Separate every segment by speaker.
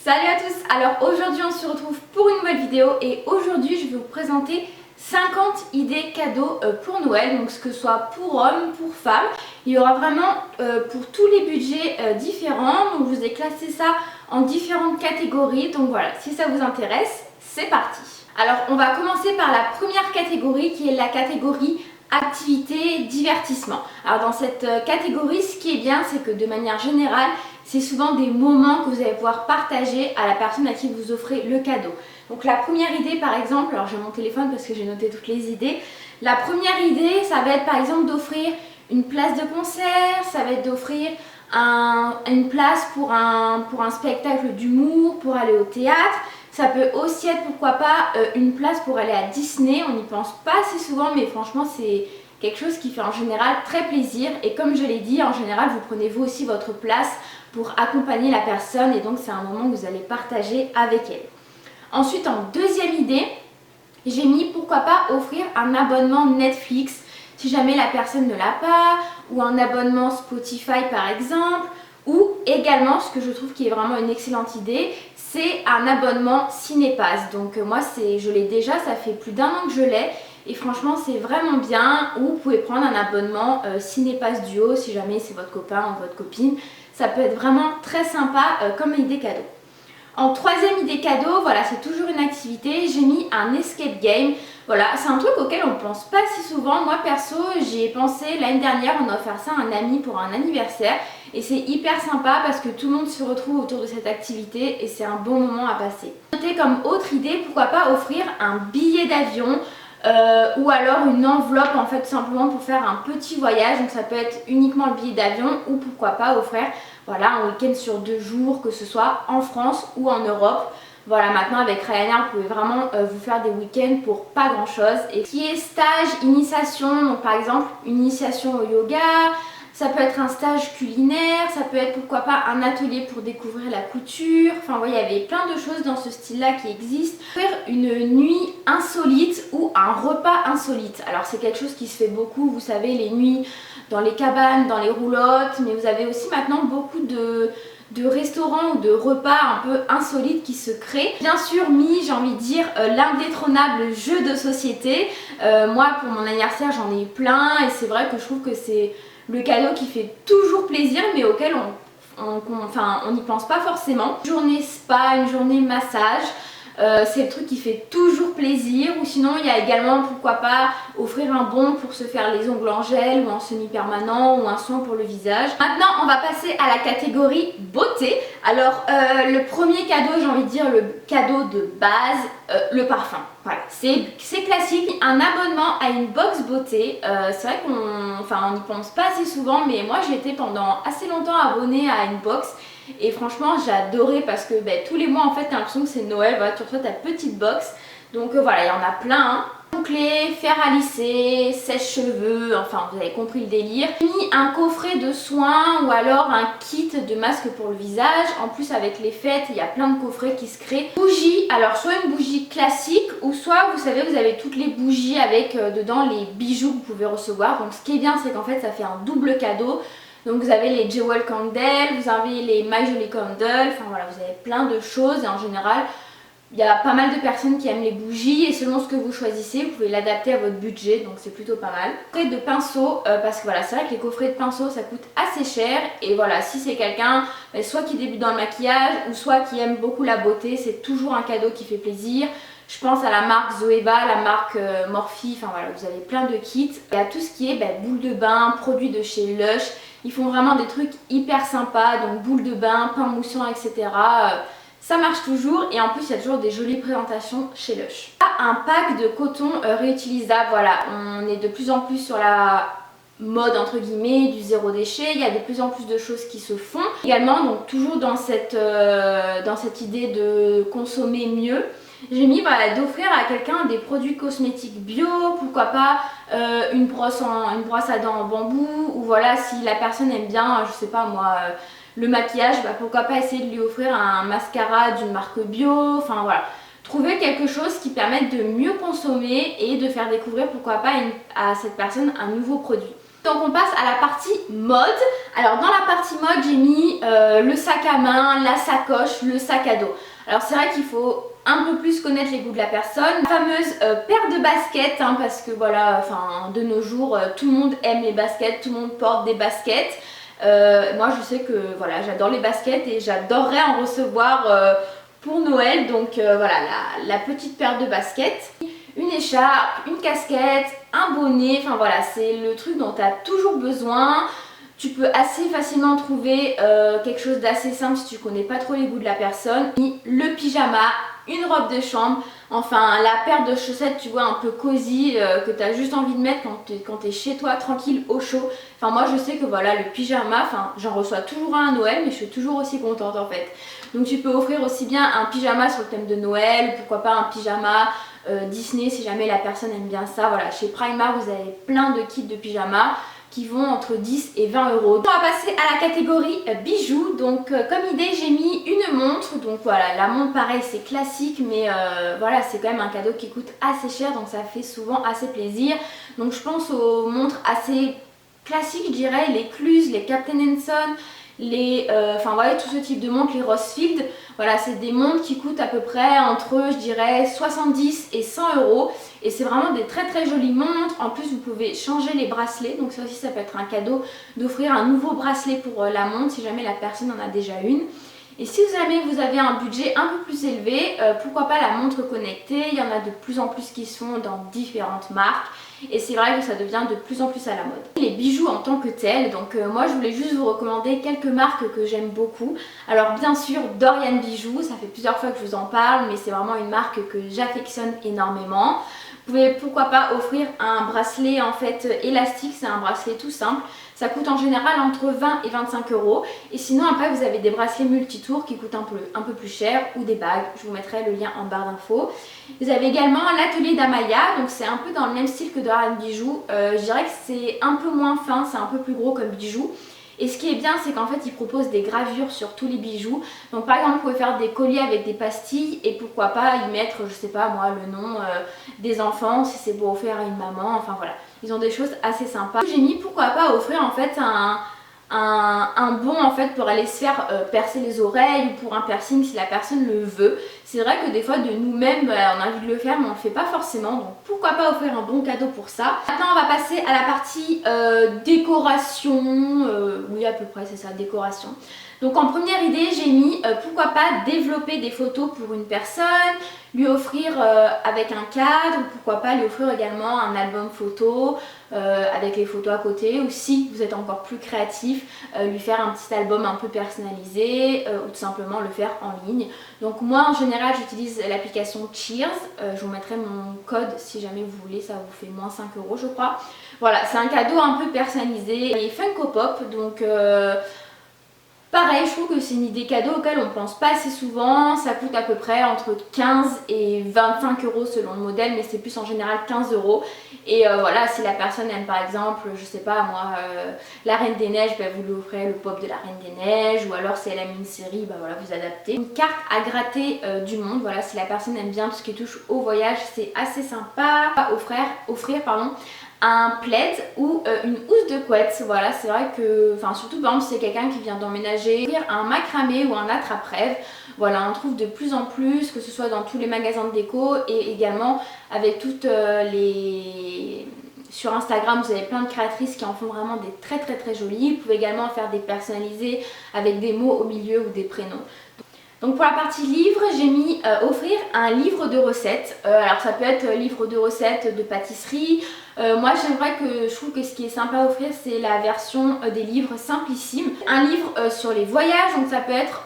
Speaker 1: Salut à tous. Alors aujourd'hui on se retrouve pour une nouvelle vidéo et aujourd'hui je vais vous présenter 50 idées cadeaux pour Noël, donc que ce soit pour hommes, pour femmes. Il y aura vraiment pour tous les budgets différents, donc je vous ai classé ça en différentes catégories, donc voilà, si ça vous intéresse, c'est parti. Alors on va commencer par la première catégorie qui est la catégorie activité, divertissement. Alors dans cette catégorie, ce qui est bien, c'est que de manière générale, c'est souvent des moments que vous allez pouvoir partager à la personne à qui vous offrez le cadeau. Donc la première idée par exemple, alors j'ai mon téléphone parce que j'ai noté toutes les idées. La première idée, ça va être par exemple d'offrir une place de concert, ça va être d'offrir une place pour un spectacle d'humour, pour aller au théâtre. Ça peut aussi être, pourquoi pas, une place pour aller à Disney. On n'y pense pas assez souvent, mais franchement, c'est quelque chose qui fait en général très plaisir. Et comme je l'ai dit, en général, vous prenez vous aussi votre place pour accompagner la personne. Et donc, c'est un moment que vous allez partager avec elle. Ensuite, en deuxième idée, j'ai mis, pourquoi pas, offrir un abonnement Netflix si jamais la personne ne l'a pas, ou un abonnement Spotify par exemple. Ou également, ce que je trouve qui est vraiment une excellente idée, c'est un abonnement Cinépass. Donc moi, je l'ai déjà, ça fait plus d'un an que je l'ai. Et franchement, c'est vraiment bien. Ou vous pouvez prendre un abonnement Cinépass Duo si jamais c'est votre copain ou votre copine. Ça peut être vraiment très sympa comme idée cadeau. En troisième idée cadeau, voilà, c'est toujours une activité, j'ai mis un escape game. Voilà, c'est un truc auquel on ne pense pas si souvent. Moi perso, j'y ai pensé l'année dernière, on a offert ça à un ami pour un anniversaire. Et c'est hyper sympa parce que tout le monde se retrouve autour de cette activité et c'est un bon moment à passer. Notez comme autre idée, pourquoi pas offrir un billet d'avion ou alors une enveloppe en fait tout simplement pour faire un petit voyage. Donc ça peut être uniquement le billet d'avion ou pourquoi pas offrir voilà, un week-end sur 2 jours, que ce soit en France ou en Europe. Voilà, maintenant avec Ryanair, vous pouvez vraiment vous faire des week-ends pour pas grand chose. Et ce qui est stage, initiation, donc par exemple une initiation au yoga, ça peut être un stage culinaire, ça peut être pourquoi pas un atelier pour découvrir la couture. Enfin, vous voyez, il y avait plein de choses dans ce style-là qui existent. Faire une nuit insolite ou un repas insolite. Alors c'est quelque chose qui se fait beaucoup, vous savez, les nuits dans les cabanes, dans les roulottes, mais vous avez aussi maintenant beaucoup de restaurants ou de repas un peu insolites qui se créent. Bien sûr, j'ai envie de dire, l'indétrônable jeu de société. Moi, pour mon anniversaire, j'en ai eu plein et c'est vrai que je trouve que c'est le cadeau qui fait toujours plaisir mais auquel on n'y pense pas forcément. Une journée spa, une journée massage. C'est le truc qui fait toujours plaisir. Ou sinon il y a également pourquoi pas offrir un bon pour se faire les ongles en gel ou en semi-permanent ou un soin pour le visage. Maintenant on va passer à la catégorie beauté. Alors le premier cadeau, j'ai envie de dire le cadeau de base, le parfum. Voilà, c'est classique. Un abonnement à une box beauté, c'est vrai on n'y pense pas assez souvent, mais moi j'ai été pendant assez longtemps abonnée à une box. Et franchement j'ai adoré parce que tous les mois en fait t'as l'impression que c'est Noël, voilà, tu reçois ta petite box. Donc voilà, il y en a plein hein. Clés, fer à lisser, sèche-cheveux, enfin vous avez compris le délire. J'ai mis un coffret de soins ou alors un kit de masque pour le visage. En plus avec les fêtes, il y a plein de coffrets qui se créent. Bougies, alors soit une bougie classique ou soit vous savez vous avez toutes les bougies avec dedans les bijoux que vous pouvez recevoir. Donc ce qui est bien c'est qu'en fait ça fait un double cadeau. Donc vous avez les Jewel Candle, vous avez les My Jolie Candle, enfin voilà, vous avez plein de choses et en général il y a pas mal de personnes qui aiment les bougies et selon ce que vous choisissez, vous pouvez l'adapter à votre budget, donc c'est plutôt pas mal. Coffret de pinceaux, parce que voilà, c'est vrai que les coffrets de pinceaux ça coûte assez cher et voilà, si c'est quelqu'un soit qui débute dans le maquillage ou soit qui aime beaucoup la beauté, c'est toujours un cadeau qui fait plaisir. Je pense à la marque Zoeva, la marque Morphe, enfin voilà, vous avez plein de kits. Il y a tout ce qui est boules de bain, produits de chez Lush. Ils font vraiment des trucs hyper sympas, donc boules de bain, pain moussant, etc. Ça marche toujours et en plus il y a toujours des jolies présentations chez Lush. Un pack de coton réutilisable, voilà, on est de plus en plus sur la mode entre guillemets du zéro déchet, il y a de plus en plus de choses qui se font. Également donc toujours dans cette idée de consommer mieux, j'ai mis d'offrir à quelqu'un des produits cosmétiques bio, pourquoi pas une brosse à dents en bambou, ou voilà si la personne aime bien, je sais pas moi, le maquillage, pourquoi pas essayer de lui offrir un mascara d'une marque bio, enfin voilà. Trouver quelque chose qui permette de mieux consommer et de faire découvrir pourquoi pas à cette personne un nouveau produit. Donc on passe à la partie mode. Alors dans la partie mode j'ai mis le sac à main, la sacoche, le sac à dos. Alors c'est vrai qu'il faut un peu plus connaître les goûts de la personne. La fameuse paire de baskets, hein, parce que voilà, enfin de nos jours tout le monde aime les baskets, tout le monde porte des baskets. Moi je sais que voilà, j'adore les baskets et j'adorerais en recevoir pour Noël. Donc voilà, la petite paire de baskets. Une écharpe, une casquette, un bonnet, enfin voilà, c'est le truc dont tu as toujours besoin. Tu peux assez facilement trouver quelque chose d'assez simple si tu connais pas trop les goûts de la personne. Le pyjama, une robe de chambre, enfin la paire de chaussettes, tu vois, un peu cosy, que tu as juste envie de mettre quand tu es chez toi, tranquille, au chaud. Enfin moi je sais que voilà, le pyjama, enfin j'en reçois toujours un à Noël, mais je suis toujours aussi contente en fait. Donc tu peux offrir aussi bien un pyjama sur le thème de Noël, pourquoi pas un pyjama Disney si jamais la personne aime bien ça. Voilà, chez Primark vous avez plein de kits de pyjama qui vont entre 10 et 20 euros. On va passer à la catégorie bijoux. Donc comme idée j'ai mis une montre. Donc voilà, la montre pareil c'est classique, mais voilà, c'est quand même un cadeau qui coûte assez cher, donc ça fait souvent assez plaisir. Donc je pense aux montres assez classiques, je dirais, les Cluse, les Captain Son, les enfin voilà, tout ce type de montres, les Rosefield. Voilà, c'est des montres qui coûtent à peu près entre, je dirais, 70 et 100 euros. Et c'est vraiment des très très jolies montres. En plus vous pouvez changer les bracelets, donc ça aussi ça peut être un cadeau d'offrir un nouveau bracelet pour la montre si jamais la personne en a déjà une. Et si jamais vous avez un budget un peu plus élevé, pourquoi pas la montre connectée. Il y en a de plus en plus qui se font dans différentes marques. Et c'est vrai que ça devient de plus en plus à la mode. Les bijoux en tant que tels, donc moi je voulais juste vous recommander quelques marques que j'aime beaucoup. Alors bien sûr Dorian Bijoux, ça fait plusieurs fois que je vous en parle, mais c'est vraiment une marque que j'affectionne énormément. Vous pouvez pourquoi pas offrir un bracelet en fait élastique, c'est un bracelet tout simple. Ça coûte en général entre 20 et 25 euros. Et sinon après vous avez des bracelets multitours qui coûtent un peu plus cher, ou des bagues. Je vous mettrai le lien en barre d'infos. Vous avez également l'atelier d'Amaya, donc c'est un peu dans le même style que Dorian Bijoux. Je dirais que c'est un peu moins fin, c'est un peu plus gros comme bijou. Et ce qui est bien, c'est qu'en fait ils proposent des gravures sur tous les bijoux. Donc par exemple vous pouvez faire des colliers avec des pastilles et pourquoi pas y mettre, je sais pas moi, le nom des enfants si c'est pour offrir à une maman. Enfin voilà, ils ont des choses assez sympas. J'ai mis pourquoi pas offrir en fait un bon en fait pour aller se faire percer les oreilles ou pour un piercing si la personne le veut. C'est vrai que des fois de nous-mêmes on a envie de le faire mais on le fait pas forcément, donc pourquoi pas offrir un bon cadeau pour ça. Maintenant on va passer à la partie décoration, oui à peu près c'est ça, décoration. Donc en première idée j'ai mis pourquoi pas développer des photos pour une personne, lui offrir avec un cadre, pourquoi pas lui offrir également un album photo avec les photos à côté, ou si vous êtes encore plus créatif, lui faire un petit album un peu personnalisé ou tout simplement le faire en ligne. Donc moi en général j'utilise l'application Cheers, je vous mettrai mon code si jamais vous voulez, ça vous fait moins 5 euros je crois. Voilà, c'est un cadeau un peu personnalisé et Funko Pop, donc pareil, je trouve que c'est une idée cadeau auquel on pense pas assez souvent. Ça coûte à peu près entre 15 et 25 euros selon le modèle, mais c'est plus en général 15 euros. Et voilà, si la personne aime par exemple, je sais pas moi, la Reine des Neiges, bah, vous lui offrez le pop de la Reine des Neiges. Ou alors si elle aime une série, bah voilà, vous adaptez. Une carte à gratter du monde, voilà, si la personne aime bien tout ce qui touche au voyage, c'est assez sympa. Offrir pardon, un plaid ou une housse de couette. Voilà, c'est vrai que, enfin surtout par exemple si c'est quelqu'un qui vient d'emménager, un macramé ou un attrape-rêve. Voilà, on trouve de plus en plus, que ce soit dans tous les magasins de déco et également avec toutes les... Sur Instagram, vous avez plein de créatrices qui en font vraiment des très très très jolies. Vous pouvez également faire des personnalisés avec des mots au milieu ou des prénoms. Donc pour la partie livre, j'ai mis offrir un livre de recettes. Alors ça peut être livre de recettes de pâtisserie. Moi j'aimerais que je trouve que ce qui est sympa à offrir c'est la version des livres simplissimes. Un livre sur les voyages, donc ça peut être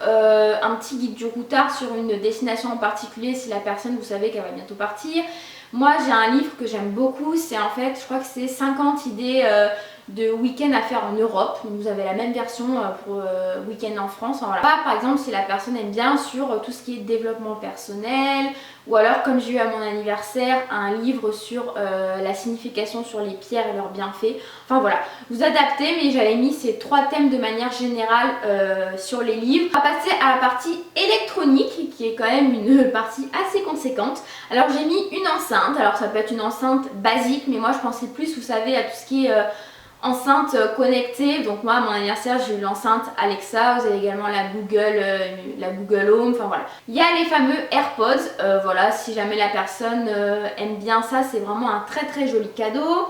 Speaker 1: un petit guide du routard sur une destination en particulier si la personne vous savez qu'elle va bientôt partir. Moi j'ai un livre que j'aime beaucoup, c'est en fait je crois que c'est 50 idées de week-end à faire en Europe. Donc vous avez la même version pour week-end en France. Enfin, voilà. Par exemple si la personne aime bien sur tout ce qui est développement personnel, ou alors comme j'ai eu à mon anniversaire un livre sur la signification sur les pierres et leurs bienfaits. Enfin voilà, vous adaptez, mais j'avais mis ces trois thèmes de manière générale sur les livres. On va passer à la partie électronique qui est quand même une partie assez conséquente. Alors j'ai mis une enceinte, alors ça peut être une enceinte basique mais moi je pensais plus vous savez à tout ce qui est enceinte connectée. Donc moi à mon anniversaire j'ai eu l'enceinte Alexa, vous avez également la Google Home, enfin voilà. Il y a les fameux AirPods, voilà, si jamais la personne aime bien ça, c'est vraiment un très très joli cadeau.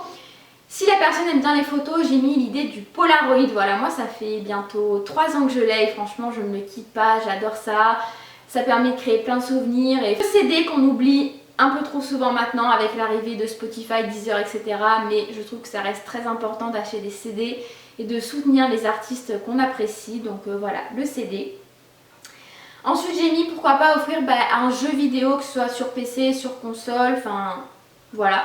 Speaker 1: Si la personne aime bien les photos, j'ai mis l'idée du Polaroid. Voilà, moi ça fait bientôt 3 ans que je l'ai et franchement je ne le quitte pas, j'adore ça. Ça permet de créer plein de souvenirs et le CD qu'on oublie un peu trop souvent maintenant avec l'arrivée de Spotify, Deezer, etc. Mais je trouve que ça reste très important d'acheter des CD et de soutenir les artistes qu'on apprécie. Donc voilà, le CD. Ensuite j'ai mis pourquoi pas offrir un jeu vidéo, que ce soit sur PC, sur console, enfin voilà.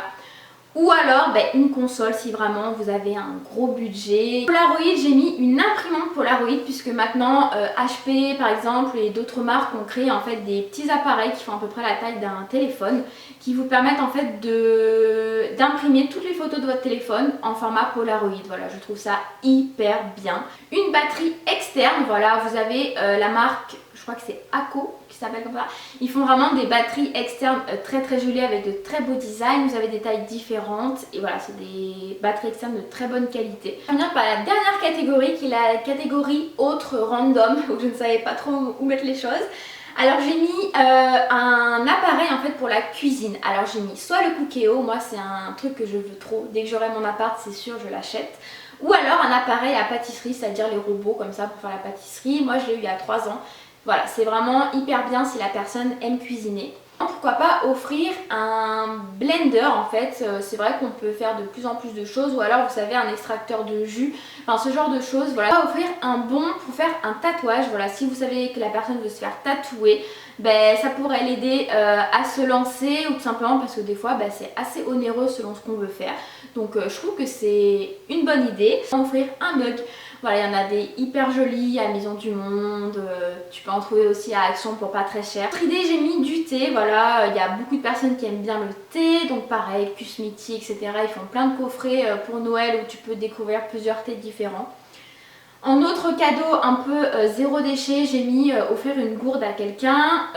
Speaker 1: Ou alors une console si vraiment vous avez un gros budget. Polaroid, j'ai mis une imprimante Polaroid puisque maintenant HP par exemple et d'autres marques ont créé en fait des petits appareils qui font à peu près la taille d'un téléphone qui vous permettent en fait d'imprimer toutes les photos de votre téléphone en format Polaroid. Voilà, je trouve ça hyper bien. Une batterie externe, voilà, vous avez la marque, je crois que c'est Akko qui s'appelle comme ça. Ils font vraiment des batteries externes très très jolies avec de très beaux designs. Vous avez des tailles différentes et voilà, c'est des batteries externes de très bonne qualité. On va venir par la dernière catégorie qui est la catégorie autre random où je ne savais pas trop où mettre les choses. Alors j'ai mis un appareil en fait pour la cuisine. Alors j'ai mis soit le Cookéo, moi c'est un truc que je veux trop. Dès que j'aurai mon appart c'est sûr je l'achète. Ou alors un appareil à pâtisserie, c'est-à-dire les robots comme ça pour faire la pâtisserie. Moi je l'ai eu il y a 3 ans. Voilà, c'est vraiment hyper bien si la personne aime cuisiner. Pourquoi pas offrir un blender en fait, c'est vrai qu'on peut faire de plus en plus de choses, ou alors vous savez un extracteur de jus, enfin ce genre de choses. Voilà, offrir un bon pour faire un tatouage. Voilà, si vous savez que la personne veut se faire tatouer, ça pourrait l'aider à se lancer, ou tout simplement parce que des fois c'est assez onéreux selon ce qu'on veut faire. Donc je trouve que c'est une bonne idée. Offrir un mug. Voilà, il y en a des hyper jolis à Maison du Monde, tu peux en trouver aussi à Action pour pas très cher. Autre idée, j'ai mis du thé, voilà, il y a beaucoup de personnes qui aiment bien le thé, donc pareil, Kusmiti, etc. Ils font plein de coffrets pour Noël où tu peux découvrir plusieurs thés différents. En autre cadeau un peu zéro déchet, j'ai mis offrir une gourde à quelqu'un.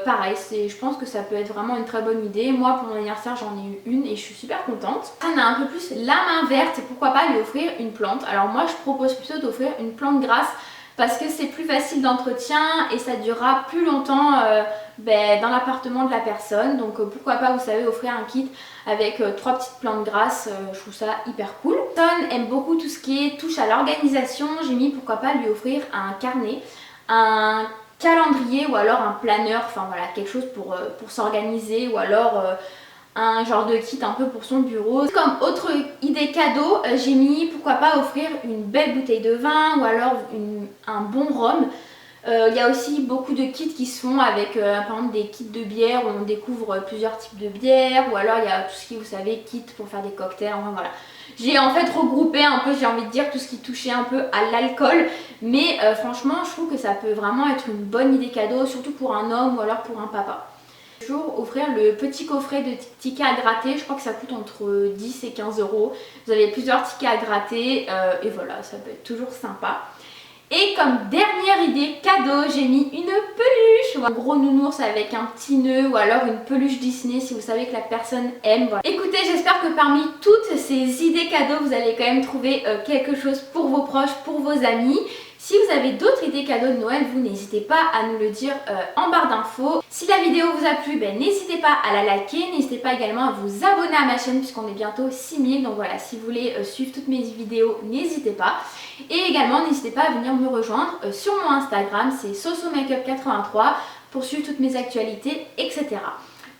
Speaker 1: Pareil, je pense que ça peut être vraiment une très bonne idée. Moi pour mon anniversaire j'en ai eu une et je suis super contente. On a un peu plus la main verte et pourquoi pas lui offrir une plante. Alors moi je propose plutôt d'offrir une plante grasse parce que c'est plus facile d'entretien et ça durera plus longtemps dans l'appartement de la personne. Donc pourquoi pas, vous savez, offrir un kit avec 3 petites plantes grasses, je trouve ça hyper cool. Son aime beaucoup tout ce qui est touche à l'organisation. J'ai mis pourquoi pas lui offrir un carnet, un calendrier ou alors un planeur, enfin voilà, quelque chose pour s'organiser, ou alors un genre de kit un peu pour son bureau. Comme autre idée cadeau, j'ai mis pourquoi pas offrir une belle bouteille de vin ou alors un bon rhum. Il y a aussi beaucoup de kits qui se font avec par exemple des kits de bière où on découvre plusieurs types de bières, ou alors il y a tout ce qui, vous savez, kit pour faire des cocktails, enfin voilà. J'ai en fait regroupé un peu, j'ai envie de dire, tout ce qui touchait un peu à l'alcool, mais franchement je trouve que ça peut vraiment être une bonne idée cadeau, surtout pour un homme ou alors pour un papa. Toujours offrir le petit coffret de tickets à gratter, je crois que ça coûte entre 10 et 15 euros. Vous avez plusieurs tickets à gratter et voilà, ça peut être toujours sympa. Et comme dernière idée cadeau, j'ai mis une peluche, un gros nounours avec un petit nœud, ou alors une peluche Disney si vous savez que la personne aime. Voilà. Écoutez, j'espère que parmi toutes ces idées cadeaux, vous allez quand même trouver quelque chose pour vos proches, pour vos amis. Si vous avez d'autres idées cadeaux de Noël, vous n'hésitez pas à nous le dire en barre d'infos. Si la vidéo vous a plu, n'hésitez pas à la liker, n'hésitez pas également à vous abonner à ma chaîne puisqu'on est bientôt 6000. Donc voilà, si vous voulez suivre toutes mes vidéos, n'hésitez pas. Et également, n'hésitez pas à venir me rejoindre sur mon Instagram, c'est sosomakeup83 pour suivre toutes mes actualités, etc.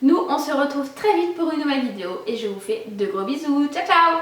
Speaker 1: Nous, on se retrouve très vite pour une nouvelle vidéo et je vous fais de gros bisous. Ciao, ciao!